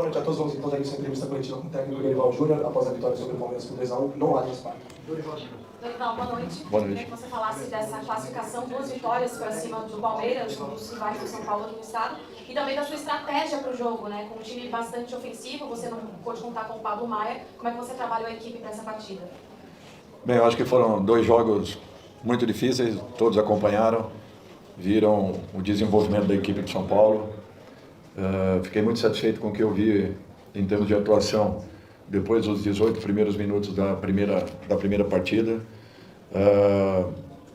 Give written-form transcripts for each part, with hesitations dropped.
Boa noite a todos. Vamos então dar início à entrevista coletiva com o técnico Dorival Júnior após a vitória sobre o Palmeiras por 2-1 no Allianz Parque. Dorival, boa noite. Boa noite. Queria que você falasse dessa classificação, 2 vitórias para cima do Palmeiras, um dos rivais do São Paulo aqui no estado, e também da sua estratégia para o jogo, né? Com um time bastante ofensivo, você não pôde contar com o Pablo Maia. Como é que você trabalhou a equipe para essa partida? Bem, eu acho que foram 2 jogos muito difíceis, todos acompanharam, viram o desenvolvimento da equipe de São Paulo. Fiquei muito satisfeito com o que eu vi em termos de atuação depois dos 18 primeiros minutos da primeira partida.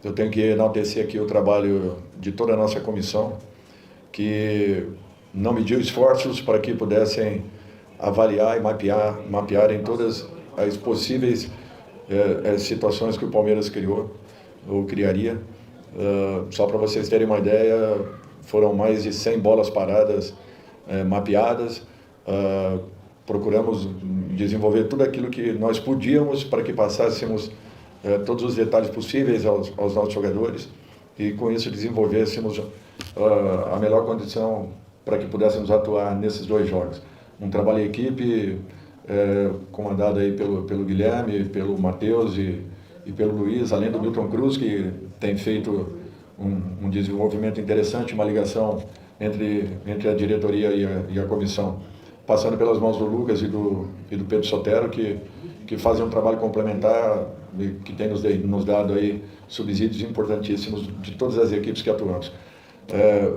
Eu tenho que enaltecer aqui o trabalho de toda a nossa comissão, que não mediu esforços para que pudessem avaliar e mapearem todas as possíveis situações que o Palmeiras criou ou criaria. Só para vocês terem uma ideia, foram mais de 100 bolas paradas mapeadas. Procuramos desenvolver tudo aquilo que nós podíamos para que passássemos todos os detalhes possíveis aos nossos jogadores e com isso desenvolvêssemos a melhor condição para que pudéssemos atuar nesses 2 jogos. Um trabalho em equipe comandado aí pelo Guilherme, pelo Matheus e pelo Luiz, além do Milton Cruz, que tem feito um desenvolvimento interessante, uma ligação entre a diretoria e a comissão, passando pelas mãos do Lucas e do Pedro Sotero, que fazem um trabalho complementar e que tem nos dado aí subsídios importantíssimos de todas as equipes que atuamos.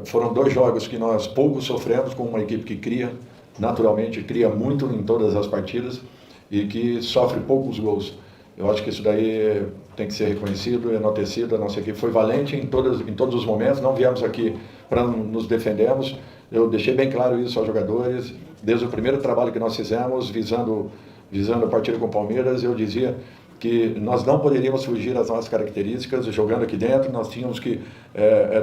Foram 2 jogos que nós pouco sofremos com uma equipe que cria, naturalmente cria muito em todas as partidas e que sofre poucos gols. Eu acho que isso daí tem que ser reconhecido, enaltecido. A nossa equipe foi valente em todos os momentos, não viemos aqui para nos defendermos. Eu deixei bem claro isso aos jogadores, desde o primeiro trabalho que nós fizemos, visando a partida com o Palmeiras. Eu dizia que nós não poderíamos fugir das nossas características, jogando aqui dentro, nós tínhamos que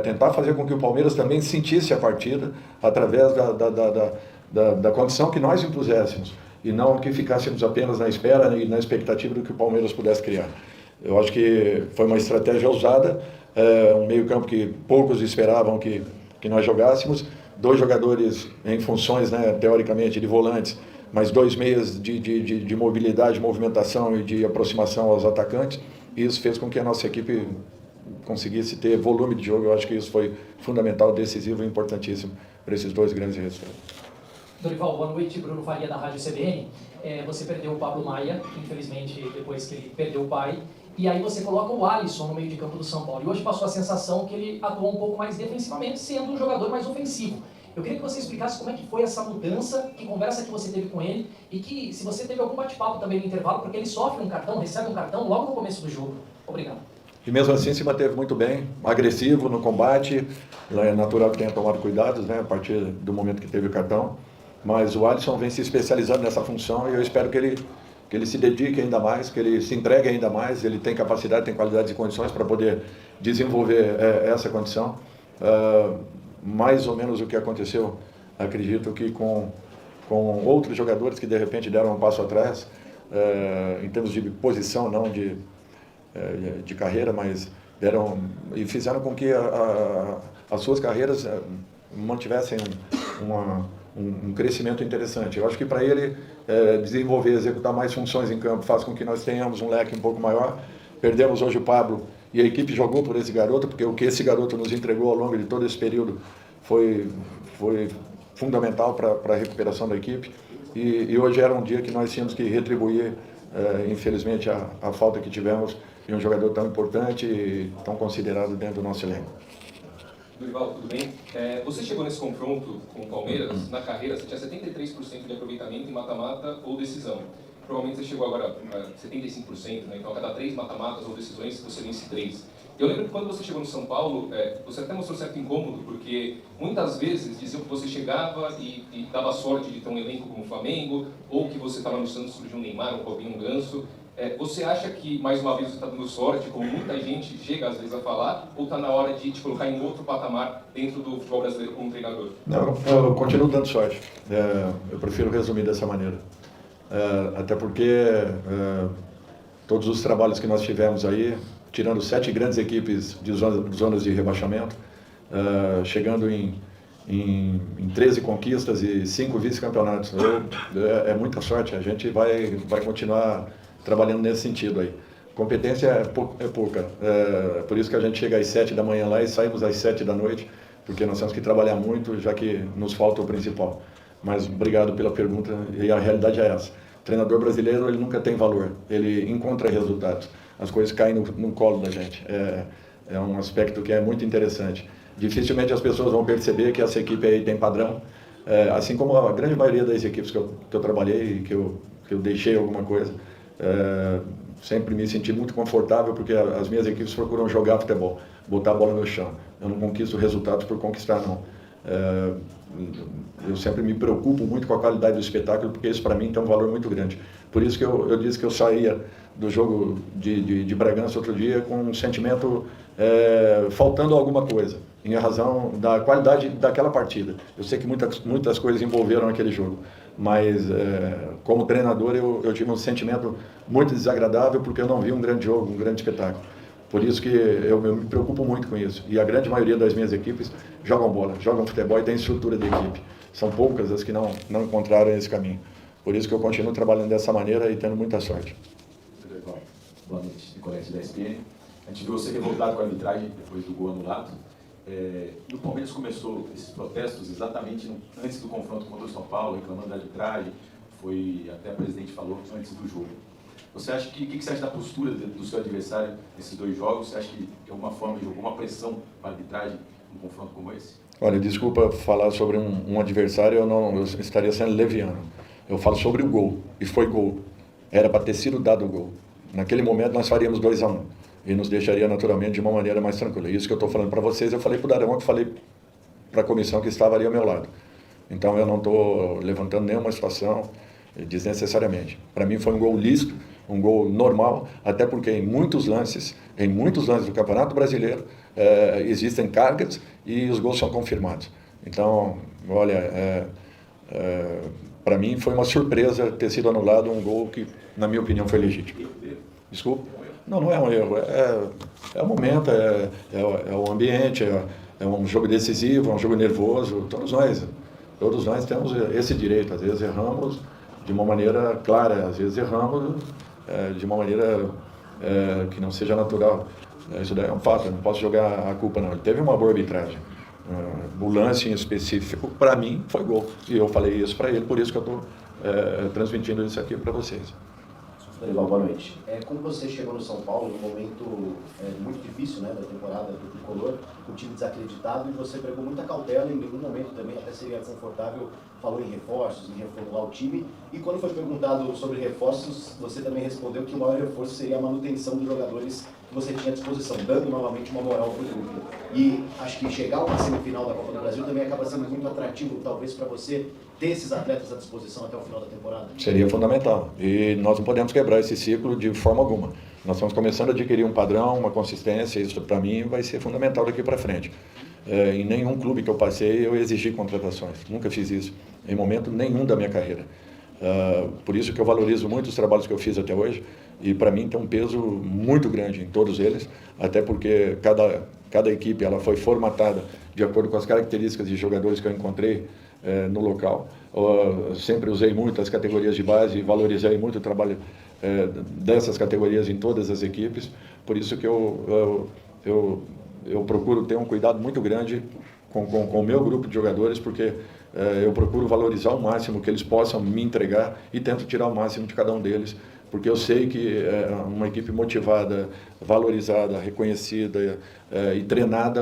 tentar fazer com que o Palmeiras também sentisse a partida através da condição que nós impuséssemos, e não que ficássemos apenas na espera e na expectativa do que o Palmeiras pudesse criar. Eu acho que foi uma estratégia ousada, um meio-campo que poucos esperavam que nós jogássemos, 2 jogadores em funções, né, teoricamente, de volantes, mas 2 meias de mobilidade, movimentação e de aproximação aos atacantes, e isso fez com que a nossa equipe conseguisse ter volume de jogo. Eu acho que isso foi fundamental, decisivo e importantíssimo para esses 2 grandes resultados. Dorival, boa noite. Bruno Faria, da Rádio CBN. Você perdeu o Pablo Maia, infelizmente, depois que ele perdeu o pai. E aí você coloca o Alisson no meio de campo do São Paulo. E hoje passou a sensação que ele atuou um pouco mais defensivamente, sendo um jogador mais ofensivo. Eu queria que você explicasse como é que foi essa mudança, que conversa que você teve com ele, e que se você teve algum bate-papo também no intervalo, porque ele sofre um cartão, recebe um cartão logo no começo do jogo. Obrigado. E mesmo assim se manteve muito bem, agressivo no combate. É natural que tenha tomado cuidados, né, a partir do momento que teve o cartão. Mas o Alisson vem se especializando nessa função e eu espero que ele se dedique ainda mais, que ele se entregue ainda mais. Ele tem capacidade, tem qualidade e condições para poder desenvolver essa condição. Mais ou menos o que aconteceu, acredito que com outros jogadores que de repente deram um passo atrás, em termos de posição, não de carreira, mas deram e fizeram com que as suas carreiras mantivessem um crescimento interessante. Eu acho que para ele desenvolver, executar mais funções em campo, faz com que nós tenhamos um leque um pouco maior. Perdemos hoje o Pablo e a equipe jogou por esse garoto, porque o que esse garoto nos entregou ao longo de todo esse período foi fundamental para a recuperação da equipe. E hoje era um dia que nós tínhamos que retribuir, infelizmente, a falta que tivemos de um jogador tão importante e tão considerado dentro do nosso elenco. Dorival, tudo bem? Você chegou nesse confronto com o Palmeiras, na carreira você tinha 73% de aproveitamento em mata-mata ou decisão. Provavelmente você chegou agora a 75%, né? Então a cada 3 mata-matas ou decisões você vence 3. Eu lembro que quando você chegou no São Paulo, você até mostrou certo incômodo, porque muitas vezes diziam que você chegava e dava sorte de ter um elenco como o Flamengo, ou que você estava no Santos, surgiu um Neymar, um Robinho, um Ganso. Você acha que, mais uma vez, você está dando sorte, como muita gente chega às vezes a falar, ou está na hora de te colocar em outro patamar dentro do futebol brasileiro como treinador? Não, eu continuo dando sorte. Eu prefiro resumir dessa maneira. Até porque todos os trabalhos que nós tivemos aí, tirando 7 grandes equipes de zonas de rebaixamento, chegando em em 13 conquistas e 5 vice-campeonatos. É muita sorte, a gente vai continuar trabalhando nesse sentido aí. Competência é pouca, por isso que a gente chega às 7 da manhã lá e saímos às 7 da noite, porque nós temos que trabalhar muito, já que nos falta o principal. Mas obrigado pela pergunta, e a realidade é essa. O treinador brasileiro, ele nunca tem valor, ele encontra resultados, as coisas caem no colo da gente. É um aspecto que é muito interessante. Dificilmente as pessoas vão perceber que essa equipe aí tem padrão, assim como a grande maioria das equipes que eu trabalhei, que eu deixei alguma coisa. Sempre me senti muito confortável porque as minhas equipes procuram jogar futebol, botar a bola no chão. Eu não conquisto resultados por conquistar, não. Eu sempre me preocupo muito com a qualidade do espetáculo, porque isso para mim tem um valor muito grande. Por isso que eu disse que eu saía do jogo de Bragança outro dia com um sentimento faltando alguma coisa, em razão da qualidade daquela partida. Eu sei que muitas coisas envolveram aquele jogo, mas como treinador eu tive um sentimento muito desagradável porque eu não vi um grande jogo, um grande espetáculo. Por isso que eu me preocupo muito com isso. E a grande maioria das minhas equipes jogam bola, jogam futebol e tem estrutura de equipe. São poucas as que não encontraram esse caminho. Por isso que eu continuo trabalhando dessa maneira e tendo muita sorte. Boa noite, Nicolete da ESPN. A gente viu você revoltado com a arbitragem depois do gol anulado. No Palmeiras começou esses protestos exatamente antes do confronto contra o São Paulo, reclamando da arbitragem. Foi, até a presidente falou, antes do jogo. Você acha o que você acha da postura do seu adversário nesses 2 jogos? Você acha que de alguma forma ele jogou uma pressão para a arbitragem num confronto como esse? Olha, desculpa falar sobre um adversário, eu estaria sendo leviano. Eu falo sobre o gol, e foi gol. Era para ter sido dado o gol. Naquele momento nós faríamos 2-1 e nos deixaria naturalmente de uma maneira mais tranquila. Isso que eu estou falando para vocês, eu falei para o Darão, que falei para a comissão que estava ali ao meu lado. Então eu não estou levantando nenhuma situação desnecessariamente. Para mim foi um gol lícito, um gol normal, até porque em muitos lances do Campeonato Brasileiro existem cargas e os gols são confirmados. Então, olha, para mim foi uma surpresa ter sido anulado um gol que, na minha opinião, foi legítimo. Desculpa? Não é um erro, é o momento, é o ambiente, é um jogo decisivo, é um jogo nervoso. Todos nós temos esse direito. Às vezes erramos de uma maneira clara, às vezes erramos de uma maneira que não seja natural. Isso daí é um fato, eu não posso jogar a culpa não. Ele teve uma boa arbitragem. O lance em específico, para mim, foi gol. E eu falei isso para ele, por isso que eu estou transmitindo isso aqui para vocês. Dorival, boa noite. Como você chegou no São Paulo num momento muito difícil, né, da temporada do Tricolor, com o time desacreditado, e você pregou muita cautela, em nenhum momento também até seria confortável, falou em reforços, em reformular o time, e quando foi perguntado sobre reforços, você também respondeu que o maior reforço seria a manutenção dos jogadores que você tinha à disposição, dando novamente uma moral para o grupo. E acho que chegar a uma semifinal da Copa do Brasil também acaba sendo muito atrativo, talvez, para você ter esses atletas à disposição até o final da temporada? Seria fundamental. E nós não podemos quebrar esse ciclo de forma alguma. Nós estamos começando a adquirir um padrão, uma consistência, isso para mim vai ser fundamental daqui para frente. Em nenhum clube que eu passei eu exigi contratações, nunca fiz isso, em momento nenhum da minha carreira. Por isso que eu valorizo muito os trabalhos que eu fiz até hoje, e para mim tem um peso muito grande em todos eles, até porque cada equipe ela foi formatada de acordo com as características de jogadores que eu encontrei no local. Eu sempre usei muito as categorias de base e valorizei muito o trabalho dessas categorias em todas as equipes, por isso que eu procuro ter um cuidado muito grande com o meu grupo de jogadores, porque eu procuro valorizar ao máximo que eles possam me entregar e tento tirar o máximo de cada um deles, porque eu sei que uma equipe motivada, valorizada, reconhecida e treinada,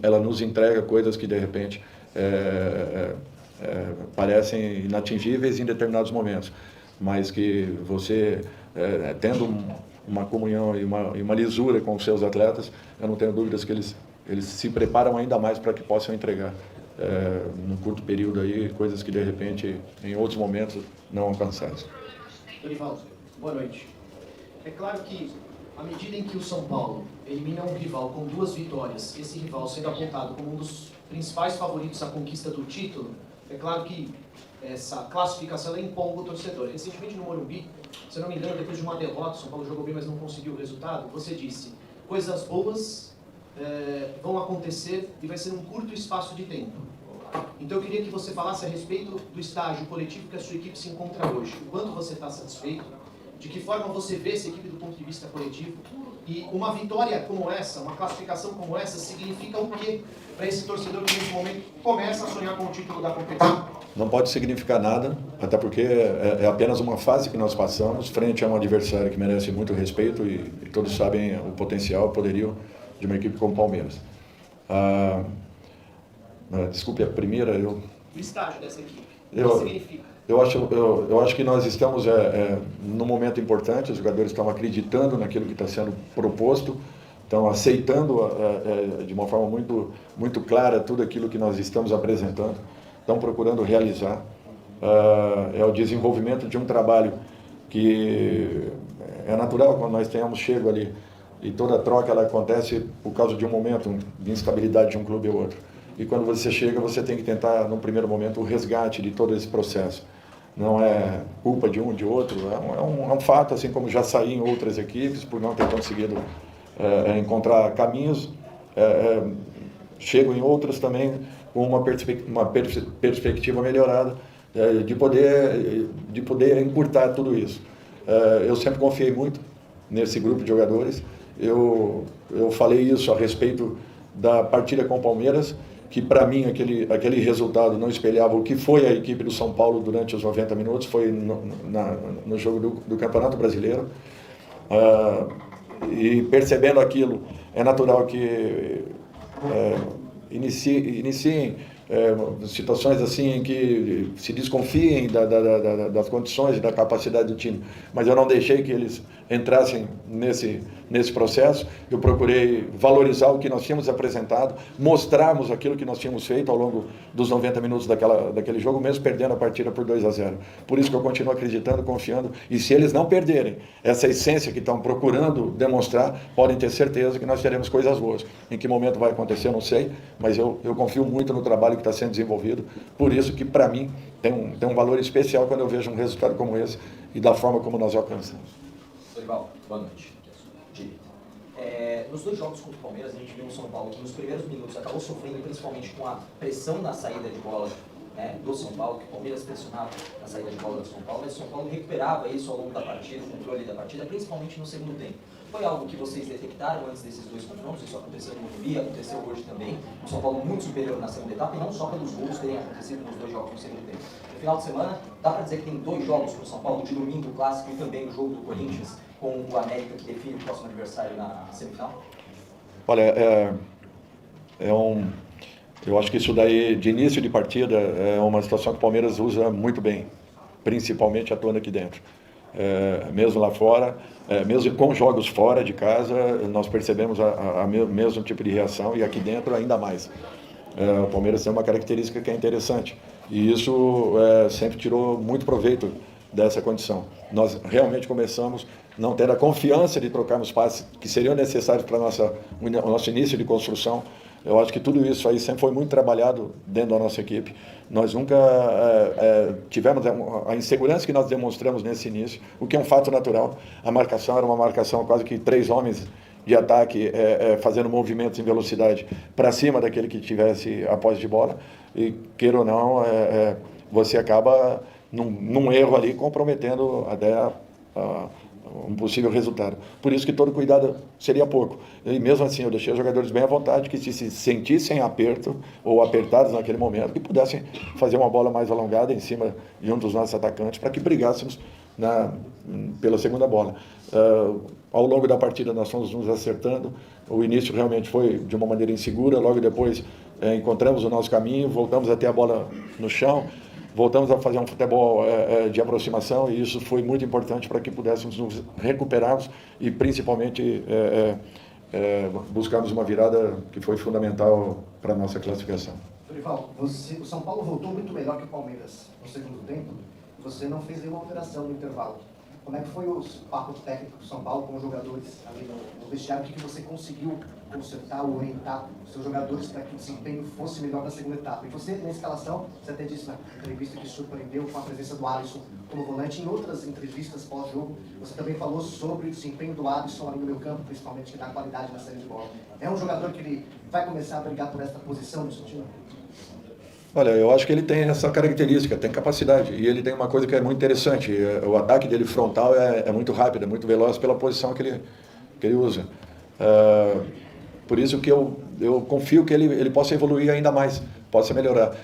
ela nos entrega coisas que de repente parecem inatingíveis em determinados momentos, mas que você tendo uma comunhão e uma lisura com os seus atletas, eu não tenho dúvidas que eles se preparam ainda mais para que possam entregar num curto período aí coisas que de repente em outros momentos não alcançados. Dorival, boa noite. É claro que à medida em que o São Paulo elimina um rival com 2 vitórias, esse rival sendo apontado como um dos principais favoritos à conquista do título, é claro que essa classificação empolga o torcedor. Recentemente no Morumbi, se não me engano, depois de uma derrota, o São Paulo jogou bem, mas não conseguiu o resultado, você disse: coisas boas vão acontecer e vai ser um curto espaço de tempo. Então eu queria que você falasse a respeito do estágio coletivo que a sua equipe se encontra hoje. O quanto você está satisfeito, de que forma você vê essa equipe do ponto de vista coletivo, e uma vitória como essa, uma classificação como essa, significa o quê para esse torcedor que nesse momento começa a sonhar com o título da competição? Não pode significar nada, até porque é apenas uma fase que nós passamos frente a um adversário que merece muito respeito e todos sabem o potencial, o poderio de uma equipe como o Palmeiras. Desculpe, a primeira, O estágio dessa equipe, o que significa? Eu acho que nós estamos num momento importante, os jogadores estão acreditando naquilo que está sendo proposto, estão aceitando de uma forma muito, muito clara tudo aquilo que nós estamos apresentando, estão procurando realizar. É o desenvolvimento de um trabalho que é natural quando nós tenhamos chego ali, e toda troca ela acontece por causa de um momento de instabilidade de um clube ou outro. E quando você chega, você tem que tentar, num primeiro momento, o resgate de todo esse processo. Não é culpa de um, de outro, é um fato, assim como já saí em outras equipes, por não ter conseguido encontrar caminhos, chego em outras também com uma perspectiva melhorada de poder encurtar tudo isso. Eu sempre confiei muito nesse grupo de jogadores, eu falei isso a respeito da partida com o Palmeiras, que para mim aquele resultado não espelhava o que foi a equipe do São Paulo durante os 90 minutos, foi no jogo do Campeonato Brasileiro. E percebendo aquilo, é natural que iniciem situações assim em que se desconfiem das condições e da capacidade do time, mas eu não deixei que eles entrassem nesse processo. Eu procurei valorizar o que nós tínhamos apresentado, mostrarmos aquilo que nós tínhamos feito ao longo dos 90 minutos daquele jogo, mesmo perdendo a partida por 2-0. Por isso que eu continuo acreditando, confiando, e se eles não perderem essa essência que estão procurando demonstrar, podem ter certeza que nós teremos coisas boas. Em que momento vai acontecer, eu não sei, mas eu confio muito no trabalho que está sendo desenvolvido, por isso que para mim tem um valor especial quando eu vejo um resultado como esse e da forma como nós alcançamos. Dorival, boa noite. Nos dois jogos contra o Palmeiras, a gente viu um São Paulo que nos primeiros minutos acabou sofrendo principalmente com a pressão na saída de bola do São Paulo, que o Palmeiras pressionava na saída de bola do São Paulo, mas o São Paulo recuperava isso ao longo da partida, o controle da partida, principalmente no segundo tempo. Foi algo que vocês detectaram antes desses dois confrontos, isso aconteceu no Morumbi, aconteceu hoje também, o São Paulo muito superior na segunda etapa, e não só pelos gols terem acontecido nos dois jogos no segundo tempo. No final de semana, dá para dizer que tem dois jogos para o São Paulo, de domingo, o clássico, e também o jogo do Corinthians, com o América, que define o próximo adversário na semifinal? Olha, eu acho que isso daí, de início de partida, é uma situação que o Palmeiras usa muito bem, principalmente atuando aqui dentro. Mesmo lá fora, mesmo com jogos fora de casa, nós percebemos o mesmo tipo de reação, e aqui dentro ainda mais. O Palmeiras tem uma característica que é interessante, e isso sempre tirou muito proveito dessa condição. Nós realmente começamos não ter a confiança de trocarmos passes que seriam necessários para o nosso início de construção. Eu acho que tudo isso aí sempre foi muito trabalhado dentro da nossa equipe. Nós nunca tivemos a insegurança que nós demonstramos nesse início, o que é um fato natural. A marcação era uma marcação quase que 3 homens de ataque fazendo movimentos em velocidade para cima daquele que tivesse a posse de bola. E, queira ou não, você acaba num erro ali comprometendo até um possível resultado. Por isso que todo cuidado seria pouco. E mesmo assim eu deixei os jogadores bem à vontade, que se sentissem aperto ou apertados naquele momento, que pudessem fazer uma bola mais alongada em cima de um dos nossos atacantes, para que brigássemos pela segunda bola. Ao longo da partida nós fomos nos acertando. O início realmente foi de uma maneira insegura, logo depois encontramos o nosso caminho, voltamos a ter a bola no chão, voltamos a fazer um futebol de aproximação, e isso foi muito importante para que pudéssemos nos recuperarmos e principalmente buscarmos uma virada que foi fundamental para a nossa classificação. Dorival, o São Paulo voltou muito melhor que o Palmeiras no segundo tempo, você não fez nenhuma alteração no intervalo. Como é que foi o papo técnico do São Paulo com os jogadores ali no vestiário? O que você conseguiu consertar ou orientar os seus jogadores para que o desempenho fosse melhor na segunda etapa. E você, na escalação, você até disse na entrevista que surpreendeu com a presença do Alisson como volante. Em outras entrevistas pós-jogo, você também falou sobre o desempenho do Alisson ali no meio campo, principalmente que dá qualidade na saída de bola. É um jogador que ele vai começar a brigar por essa posição no seu time? Olha, eu acho que ele tem essa característica, tem capacidade. E ele tem uma coisa que é muito interessante. O ataque dele frontal é muito rápido, é muito veloz pela posição que ele usa. Por isso que eu confio que ele possa evoluir ainda mais, possa melhorar.